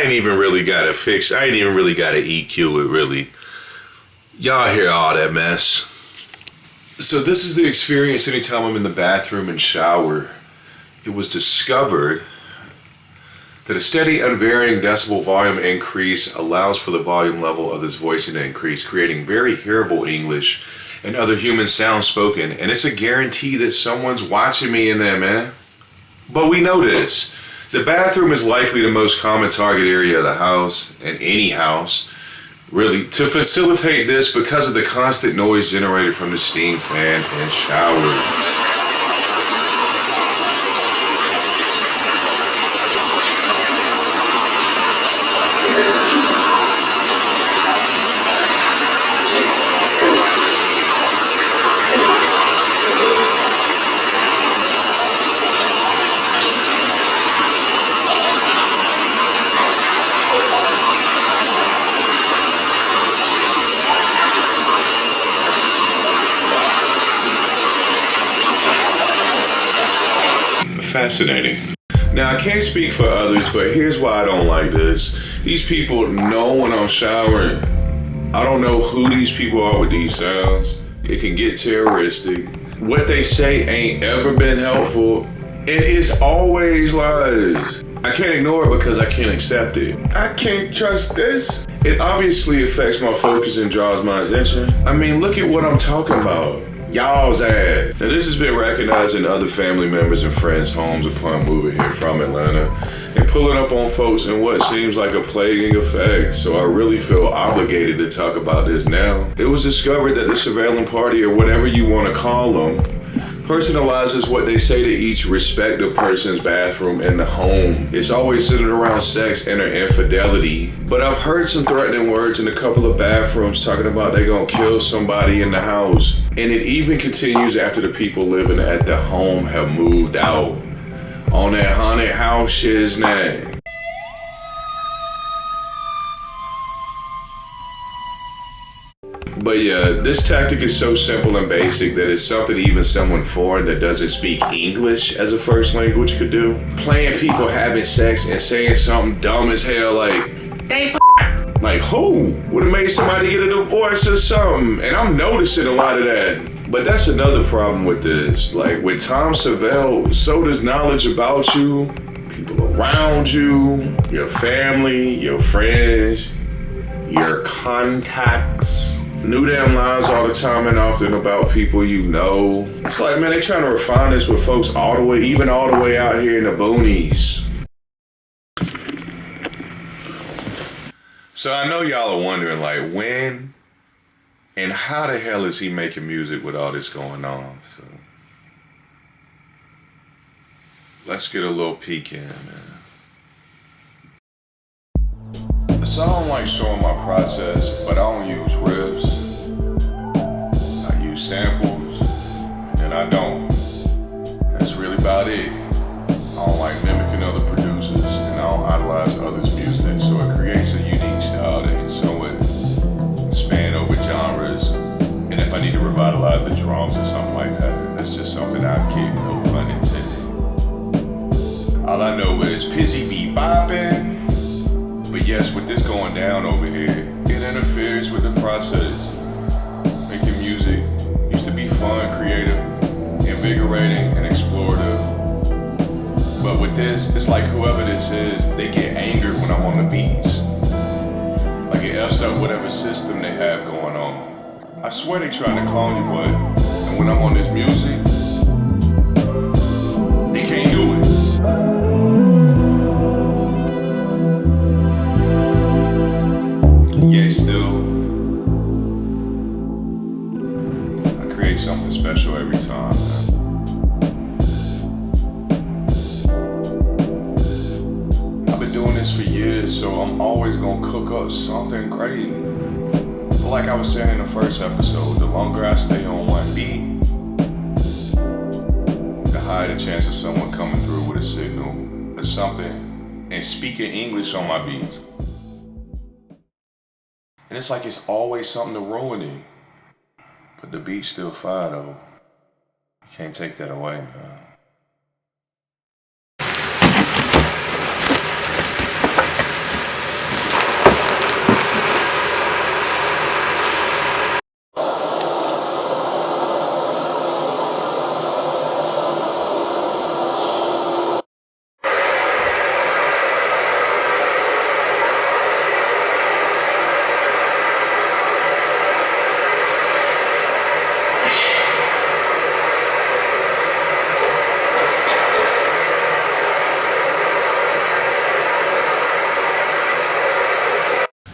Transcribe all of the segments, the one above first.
ain't even really got it fixed. I ain't even really got to EQ it, really. Y'all hear all that mess. So this is the experience anytime I'm in the bathroom and shower. It was discovered that a steady, unvarying decibel volume increase allows for the volume level of this voicing to increase, creating very hearable English and other human sounds spoken. And it's a guarantee that someone's watching me in there, man. But we know this. The bathroom is likely the most common target area of the house, and any house, really, to facilitate this because of the constant noise generated from the steam fan and shower. Fascinating. Now, I can't speak for others, but here's why I don't like this. These people know when I'm showering. I don't know who these people are with these sounds. It can get terroristic. What they say ain't ever been helpful, and it's always lies. I can't ignore it because I can't accept it. I can't trust this. It obviously affects my focus and draws my attention. I mean, look at what I'm talking about. Y'all's ass. Now this has been recognized in other family members and friends' homes upon moving here from Atlanta and pulling up on folks in what seems like a plaguing effect. So I really feel obligated to talk about this now. It was discovered that the surveilling party, or whatever you want to call them, personalizes what they say to each respective person's bathroom in the home. It's always centered around sex and or infidelity. But I've heard some threatening words in a couple of bathrooms talking about they gonna kill somebody in the house. And it even continues after the people living at the home have moved out on that haunted house shiznit. But yeah, this tactic is so simple and basic that it's something even someone foreign that doesn't speak English as a first language could do. Playing people having sex and saying something dumb as hell like, they like who? Would have made somebody get a divorce or something. And I'm noticing a lot of that. But that's another problem with this. Like with Tom Savell, so does knowledge about you, people around you, your family, your friends, your contacts. New damn lies all the time and often about people you know. It's like, man, they trying to refine this with folks all the way out here in the boonies. So I know y'all are wondering, like, when and how the hell is he making music with all this going on? So let's get a little peek in, man. So I don't like showing my process, but I don't use riffs. I use samples, and I don't. That's really about it. I don't like mimicking other producers, and I don't idolize others' music, so it creates a unique style that can somewhat span over genres. And if I need to revitalize the drums or something like that, that's just something I get, no pun intended. All I know is Pizzy be bopping. But yes, with this going down over here, it interferes with the process. Making music used to be fun, creative, invigorating, and explorative. But with this, it's like whoever this is, they get angered when I'm on the beats. Like it F's up whatever system they have going on. I swear they trying to clone you, but and when I'm on this music, they can't do it. Yet still, I create something special every time, man. I've been doing this for years, so I'm always gonna cook up something great. But like I was saying in the first episode, the longer I stay on one beat, the higher the chance of someone coming through with a signal or something and speaking English on my beats. And it's like it's always something to ruin it. But the beat's still fire though. You can't take that away, man.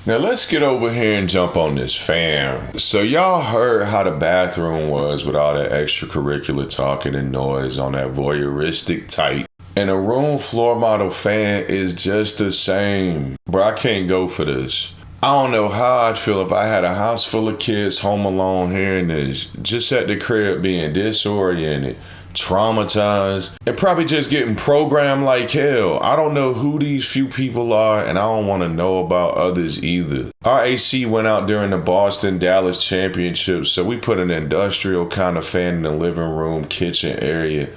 Now let's get over here and jump on this fan. So y'all heard how the bathroom was with all that extracurricular talking and noise on that voyeuristic type. And a room floor model fan is just the same. Bro, I can't go for this. I don't know how I'd feel if I had a house full of kids home alone hearing this, just at the crib being disoriented, traumatized, and probably just getting programmed like hell. I don't know who these few people are, and I don't want to know about others either. Our AC went out during the Boston-Dallas championship, so we put an industrial kind of fan in the living room, kitchen area.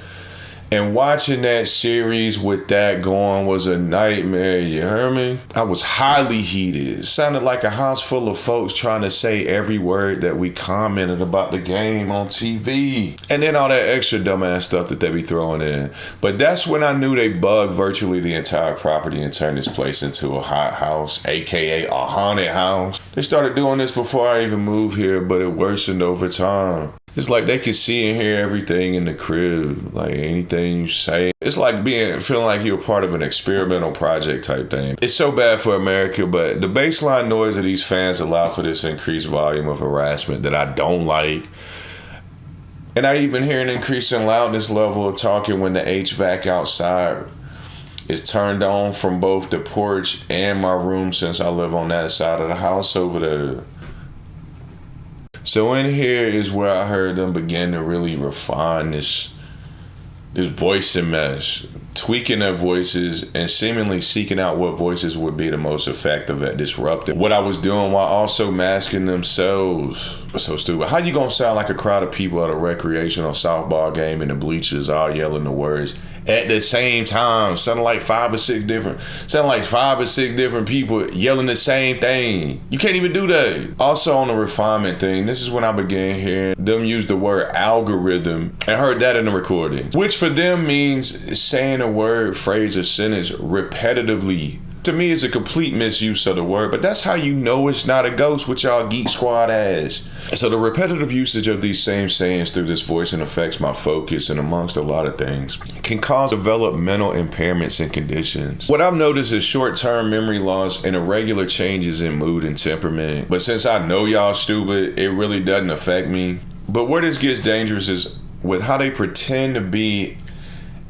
And watching that series with that going was a nightmare, you hear me? I was highly heated. It sounded like a house full of folks trying to say every word that we commented about the game on TV. And then all that extra dumbass stuff that they be throwing in. But that's when I knew they bugged virtually the entire property and turned this place into a hot house, aka a haunted house. They started doing this before I even moved here, but it worsened over time. It's like they can see and hear everything in the crib, like anything you say. It's like feeling like you're part of an experimental project type thing. It's so bad for America, but the baseline noise of these fans allow for this increased volume of harassment that I don't like. And I even hear an increase in loudness level of talking when the HVAC outside is turned on from both the porch and my room, since I live on that side of the house over there. So in here is where I heard them begin to really refine this voicing mess, tweaking their voices and seemingly seeking out what voices would be the most effective at disrupting what I was doing while also masking themselves. So stupid. How you gonna sound like a crowd of people at a recreational softball game in the bleachers all yelling the words at the same time, sounding like five or six different people yelling the same thing? You can't even do that. Also on the refinement thing, this is when I began hearing them use the word algorithm, and heard that in the recording, which for them means saying a word, phrase, or sentence repetitively. To me, it's a complete misuse of the word, but that's how you know it's not a ghost with y'all Geek Squad ass. So the repetitive usage of these same sayings through this voicing affects my focus, and amongst a lot of things, can cause developmental impairments and conditions. What I've noticed is short-term memory loss and irregular changes in mood and temperament. But since I know y'all stupid, it really doesn't affect me. But where this gets dangerous is with how they pretend to be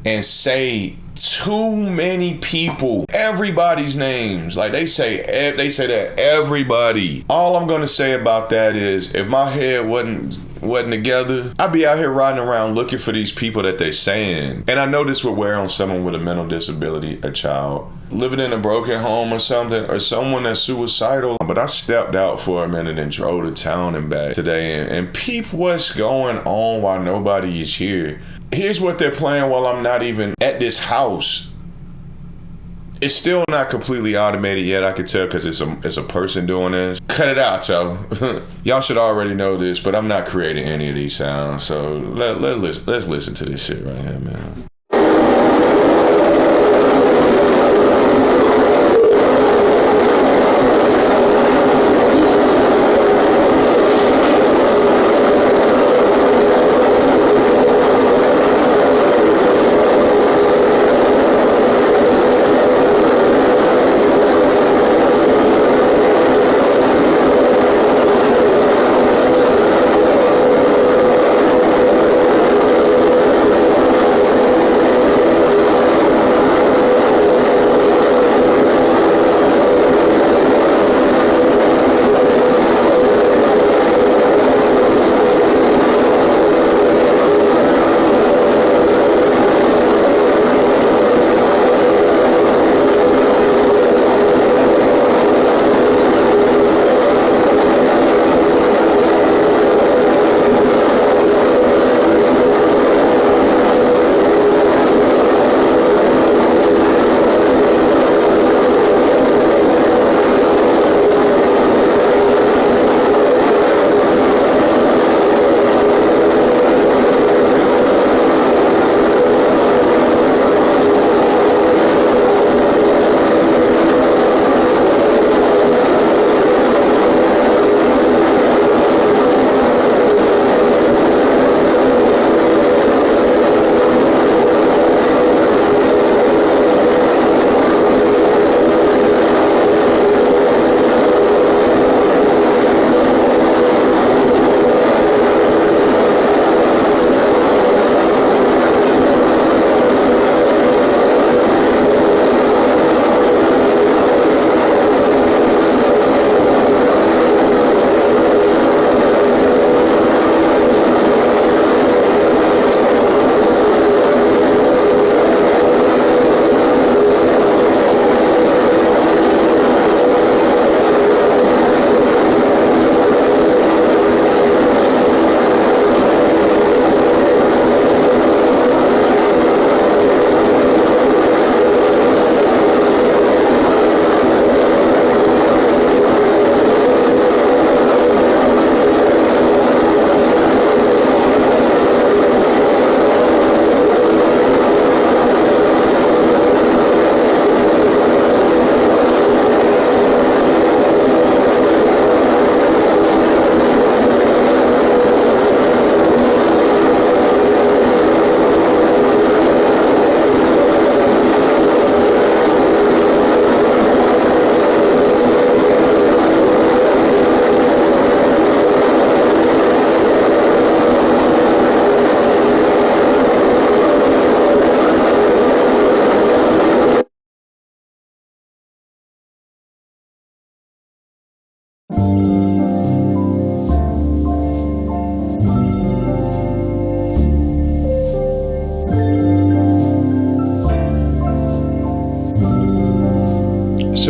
and say too many people, everybody's names. Like they say that everybody. All I'm gonna say about that is, if my head wasn't together, I'd be out here riding around looking for these people that they're saying. And I know this would wear on someone with a mental disability, a child living in a broken home or something, or someone that's suicidal. But I stepped out for a minute and drove to town and back today and peep what's going on while nobody is here. Here's what they're playing while I'm not even at this house. It's still not completely automated yet, I could tell, because it's a person doing this. Cut it out, yo. Y'all should already know this, but I'm not creating any of these sounds. So let's listen to this shit right here, man.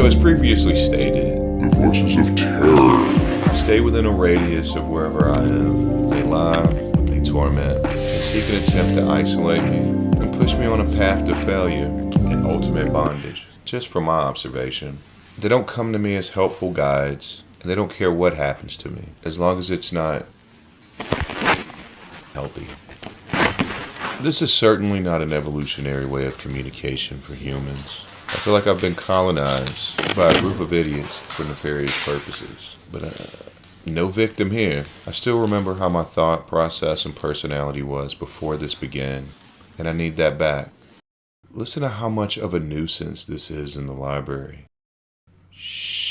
So as previously stated, the voices of terror stay within a radius of wherever I am. They lie, they torment, they seek an attempt to isolate me and push me on a path to failure and ultimate bondage. Just from my observation, they don't come to me as helpful guides, and they don't care what happens to me, as long as it's not healthy. This is certainly not an evolutionary way of communication for humans. I feel like I've been colonized by a group of idiots for nefarious purposes. But no victim here. I still remember how my thought process and personality was before this began, and I need that back. Listen to how much of a nuisance this is in the library. Shh.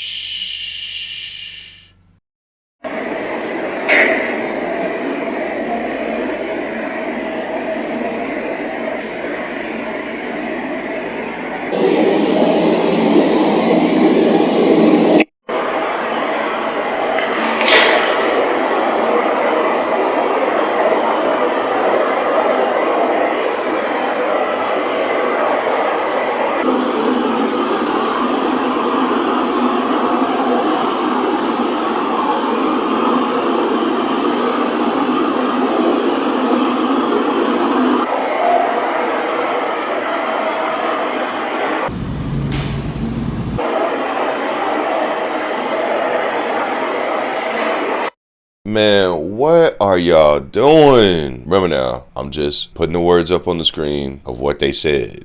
Man, what are y'all doing? Remember now, I'm just putting the words up on the screen of what they said.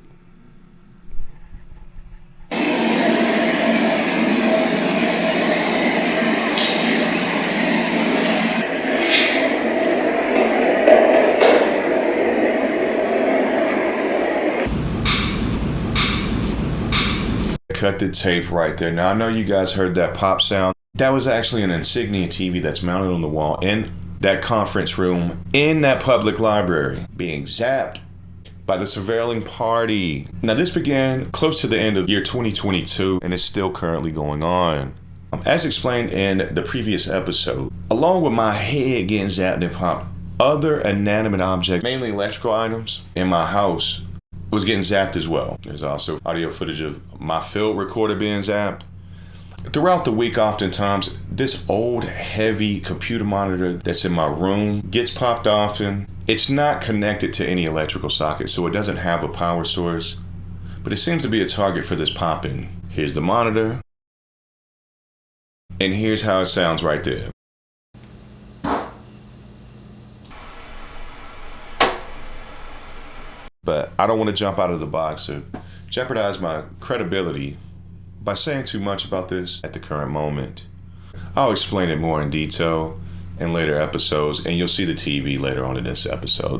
Cut the tape right there. Now, I know you guys heard that pop sound. That was actually an Insignia TV that's mounted on the wall in that conference room in that public library being zapped by the surveilling party. Now, this began close to the end of year 2022 and is still currently going on. As explained in the previous episode, along with my head getting zapped and popped, other inanimate objects, mainly electrical items, in my house was getting zapped as well. There's also audio footage of my field recorder being zapped. Throughout the week, oftentimes, this old, heavy computer monitor that's in my room gets popped often. It's not connected to any electrical socket, so it doesn't have a power source, but it seems to be a target for this popping. Here's the monitor, and here's how it sounds right there. But I don't want to jump out of the box or jeopardize my credibility by saying too much about this at the current moment. I'll explain it more in detail in later episodes, and you'll see the TV later on in this episode.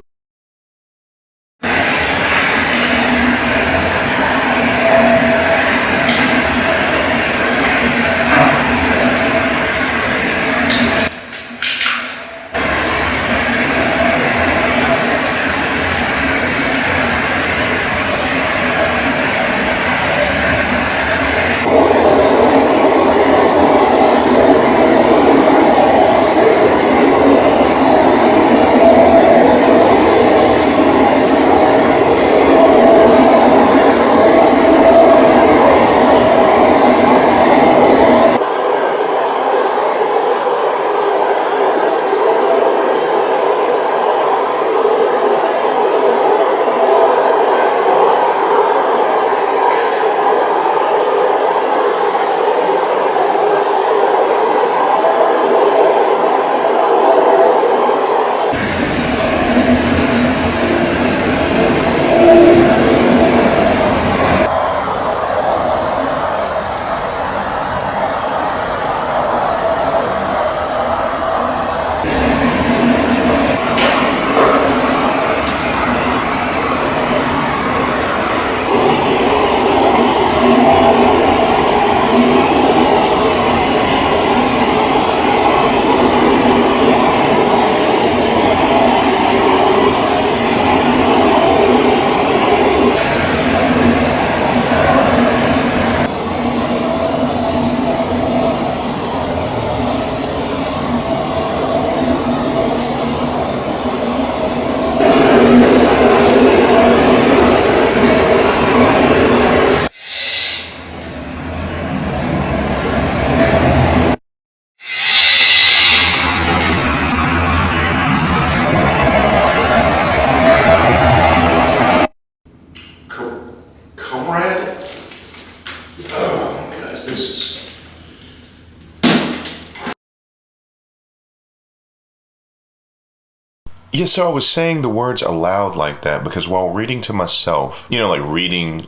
Yeah, so I was saying the words aloud like that because while reading to myself, like reading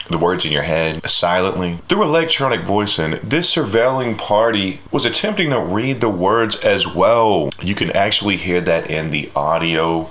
the words in your head silently through electronic voicing, this surveilling party was attempting to read the words as well. You can actually hear that in the audio.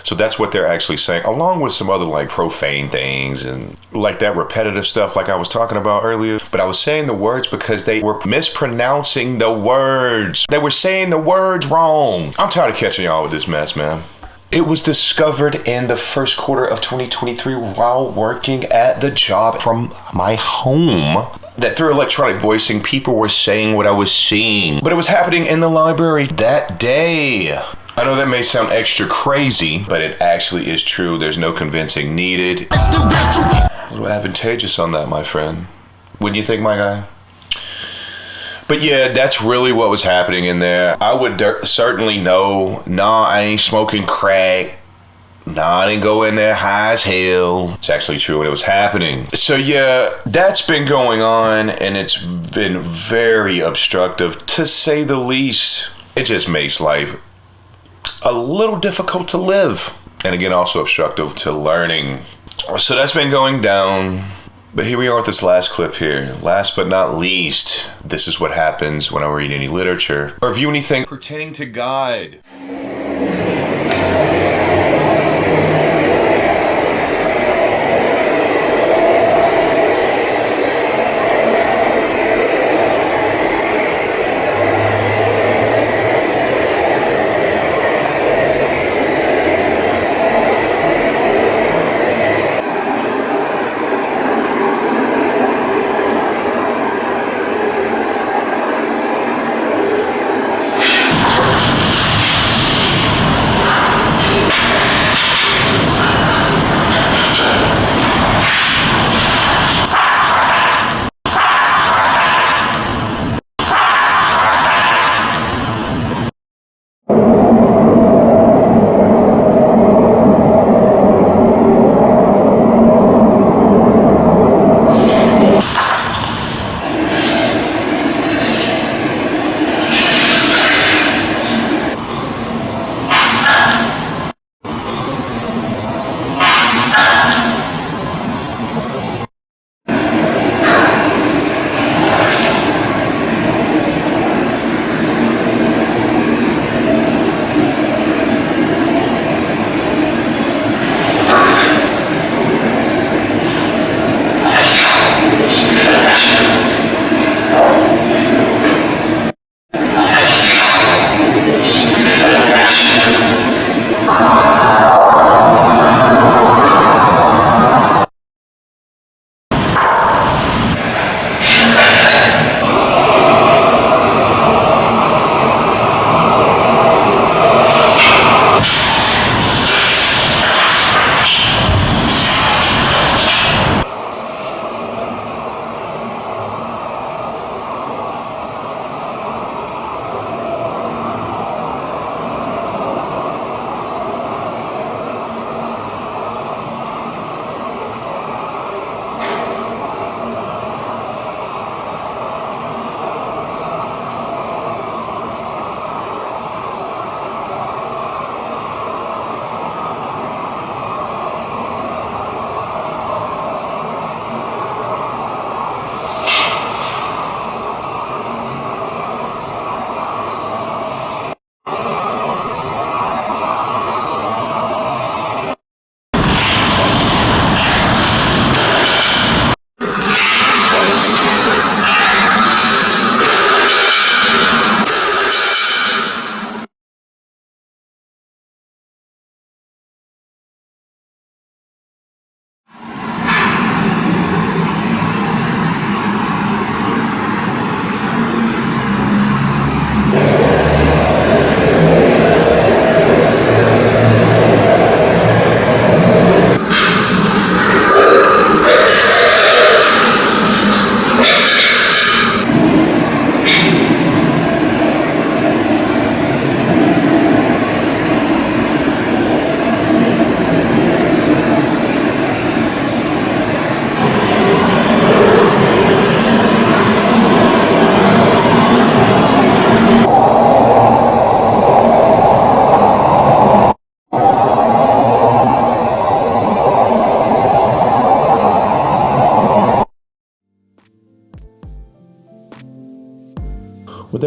So that's what they're actually saying, along with some other like profane things and like that repetitive stuff like I was talking about earlier. But I was saying the words because they were mispronouncing the words. They were saying the words wrong. I'm tired of catching y'all with this mess, man. It was discovered in the first quarter of 2023 while working at the job from my home that through electronic voicing, people were saying what I was seeing. But it was happening in the library that day. I know that may sound extra crazy, but it actually is true. There's no convincing needed. A little advantageous on that, my friend. Wouldn't you think, my guy? But yeah, that's really what was happening in there. I would certainly know, nah, I ain't smoking crack. Nah, I didn't go in there high as hell. It's actually true when it was happening. So yeah, that's been going on, and it's been very obstructive, to say the least. It just makes life a little difficult to live. And again, also obstructive to learning. So that's been going down. But here we are with this last clip here. Last but not least, this is what happens when I read any literature or view anything pertaining to God.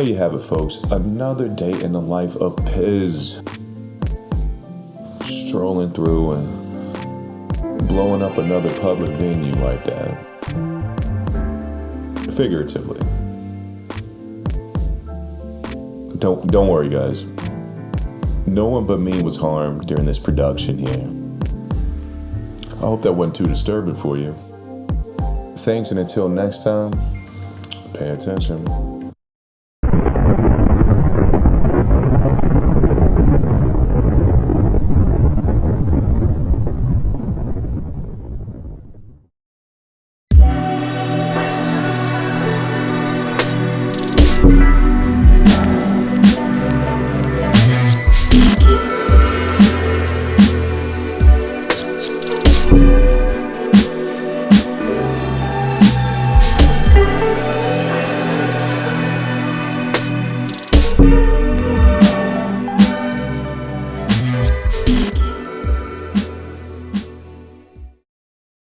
you have it, folks. Another day in the life of Piz. Strolling through and blowing up another public venue like that. Figuratively. Don't worry, guys. No one but me was harmed during this production here. I hope that wasn't too disturbing for you. Thanks, and until next time, pay attention.